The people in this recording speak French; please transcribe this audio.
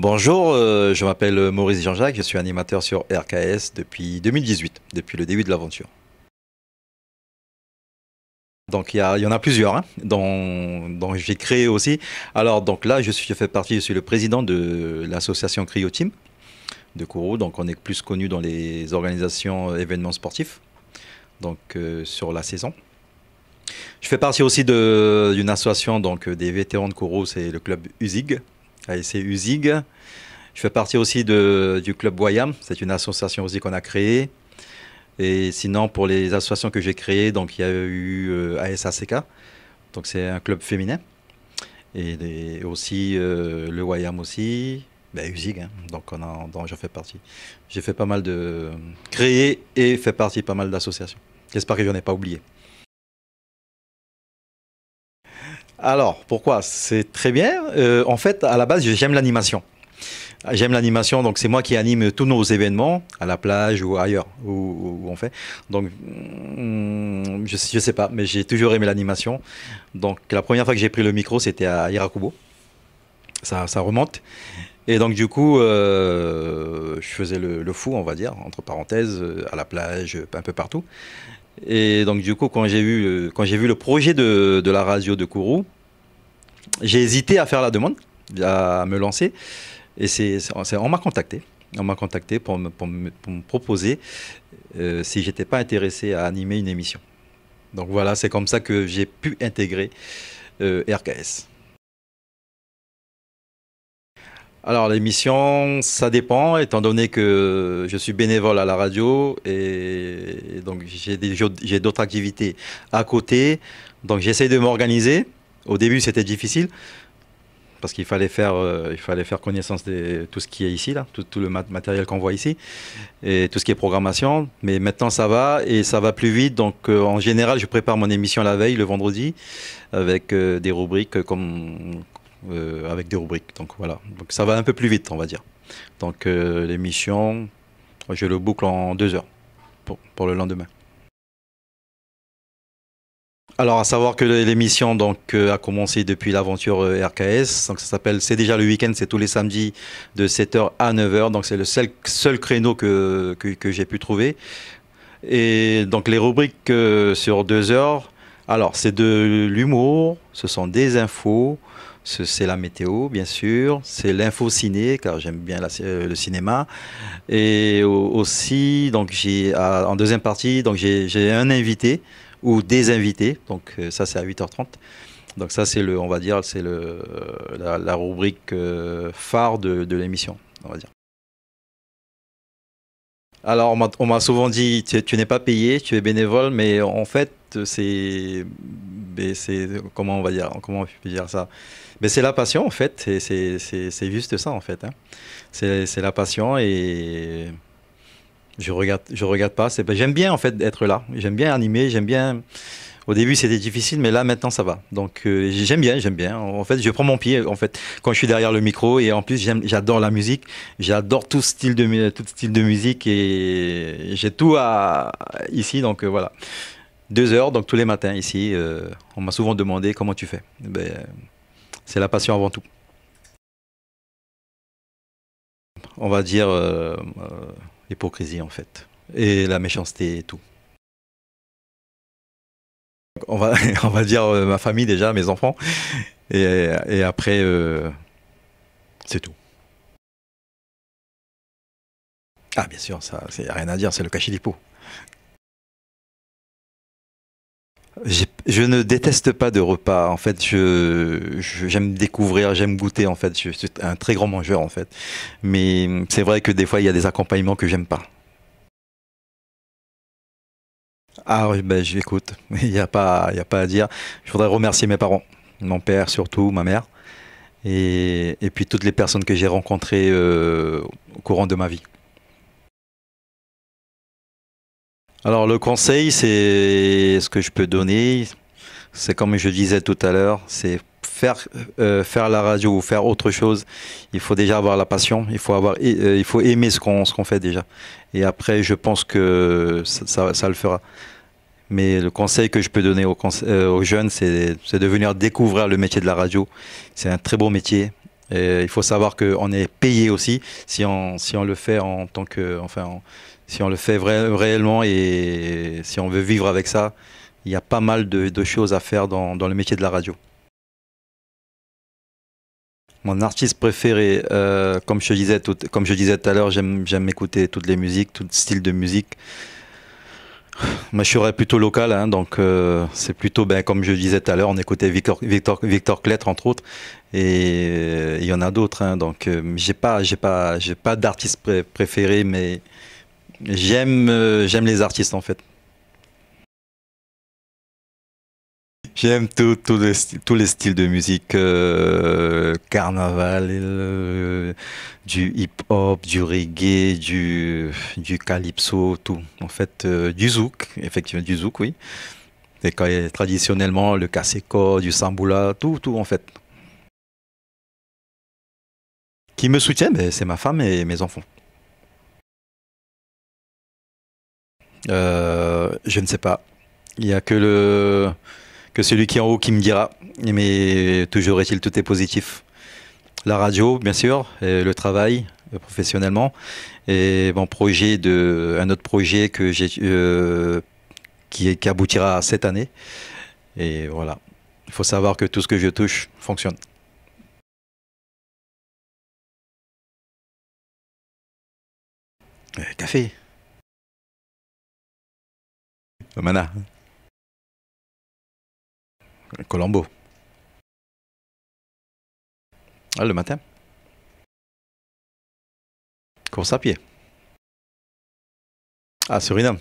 Bonjour, je m'appelle Maurice Jean-Jacques, je suis animateur sur RKS depuis 2018, depuis le début de l'aventure. Donc il y en a plusieurs, hein, dont j'ai créé aussi. Alors donc là, je suis le président de l'association Cryo Team de Kourou. Donc on est plus connu dans les organisations événements sportifs, donc sur la saison. Je fais partie aussi d'une association donc des vétérans de Kourou, c'est le club USIG, ASC USIG. Je fais partie aussi du club Wayam, c'est une association aussi qu'on a créée. Et sinon, pour les associations que j'ai créées, donc il y a eu ASACK, donc c'est un club féminin. Et aussi le Wayam aussi, ben, USIG, hein, donc j'en fais partie. J'ai fait pas mal de... créé et fait partie de pas mal d'associations. J'espère que je n'en ai pas oublié. Alors, pourquoi? C'est très bien. En fait, à la base, j'aime l'animation. J'aime l'animation, donc c'est moi qui anime tous nos événements, à la plage ou ailleurs, où on fait. Donc, je sais pas, mais j'ai toujours aimé l'animation. Donc, la première fois que j'ai pris le micro, c'était à Irakubo. Ça remonte. Et donc, du coup, je faisais le fou, on va dire, entre parenthèses, à la plage, un peu partout. Et donc, du coup, quand j'ai vu le projet de la radio de Kourou, j'ai hésité à faire la demande, à me lancer. Et on m'a contacté. On m'a contacté pour me proposer si j'étais pas intéressé à animer une émission. Donc voilà, c'est comme ça que j'ai pu intégrer RKS. Alors l'émission, ça dépend, étant donné que je suis bénévole à la radio et donc j'ai d'autres activités à côté. Donc j'essaie de m'organiser. Au début, c'était difficile parce il fallait faire connaissance de tout ce qui est ici, là, tout le matériel qu'on voit ici, et tout ce qui est programmation. Mais maintenant, ça va, et ça va plus vite. Donc, en général, je prépare mon émission la veille, le vendredi, avec des rubriques avec des rubriques. Donc, voilà. Donc, ça va un peu plus vite, on va dire. Donc, l'émission, je le boucle en 2 heures pour le lendemain. Alors, à savoir que l'émission donc a commencé depuis l'aventure RKS. Donc, ça s'appelle C'est déjà le week-end, c'est tous les samedis de 7 heures à 9 heures. Donc, c'est le seul créneau que j'ai pu trouver. Et donc, les rubriques sur 2 heures, alors, c'est de l'humour, ce sont des infos, c'est la météo, bien sûr, c'est l'info ciné, car j'aime bien le cinéma. Et aussi, donc, en deuxième partie, donc, j'ai un invité ou des invités. Donc ça c'est à 8h30. Donc ça c'est on va dire, c'est la rubrique phare de l'émission, on va dire. Alors on m'a souvent dit tu n'es pas payé, tu es bénévole, mais en fait c'est comment on va dire, comment je peux dire ça? Mais c'est la passion en fait, c'est juste ça en fait, hein. C'est la passion et je regarde pas. J'aime bien en fait être là. J'aime bien animer. J'aime bien. Au début c'était difficile, mais là maintenant ça va. Donc j'aime bien, j'aime bien. En fait, je prends mon pied en fait quand je suis derrière le micro et en plus j'adore la musique. J'adore tout style de musique et j'ai tout ici. Donc voilà, 2 heures donc tous les matins ici. On m'a souvent demandé comment tu fais. Ben, c'est la passion avant tout. On va dire l'hypocrisie en fait et la méchanceté et tout. On va, on va dire ma famille déjà, mes enfants, et après, c'est tout. Ah, bien sûr, ça, c'est rien à dire, c'est le cachilipo. Je ne déteste pas de repas. En fait, j'aime découvrir, j'aime goûter. En fait, je suis un très grand mangeur, en fait. Mais c'est vrai que des fois, il y a des accompagnements que j'aime pas. Ah oui, ben j'écoute. Il y a pas à dire. Je voudrais remercier mes parents, mon père surtout, ma mère, et puis toutes les personnes que j'ai rencontrées au courant de ma vie. Alors le conseil, c'est ce que je peux donner, c'est comme je disais tout à l'heure, c'est faire la radio ou faire autre chose. Il faut déjà avoir la passion, il faut aimer ce qu'on fait déjà. Et après, je pense que ça le fera. Mais le conseil que je peux donner aux jeunes, c'est de venir découvrir le métier de la radio. C'est un très beau métier. Et il faut savoir qu'on est payé aussi si on le fait en tant que, enfin, si on le fait réellement et si on veut vivre avec ça, il y a pas mal de choses à faire dans le métier de la radio. Mon artiste préféré, comme je disais tout à l'heure, j'aime écouter toutes les musiques, tout style de musique. Moi, je serais plutôt local, hein, donc c'est plutôt, ben, comme je disais tout à l'heure, on écoutait Victor Clettre entre autres, et il y en a d'autres, hein, donc j'ai pas d'artiste préféré, mais j'aime les artistes en fait. J'aime tous les styles de musique, carnaval, du hip-hop, du reggae, du calypso, tout. En fait, du zouk, effectivement, du zouk, oui. Traditionnellement, le kaseko, du samboula, tout en fait. Qui me soutient, ben, c'est ma femme et mes enfants. Je ne sais pas. Il n'y a que celui qui est en haut qui me dira. Mais toujours est-il, tout est positif. La radio, bien sûr, et le travail professionnellement, et un autre projet qui aboutira cette année. Et voilà. Il faut savoir que tout ce que je touche fonctionne. Café, Mana, Colombo. Ah, le matin, course à pied. Ah, Suriname.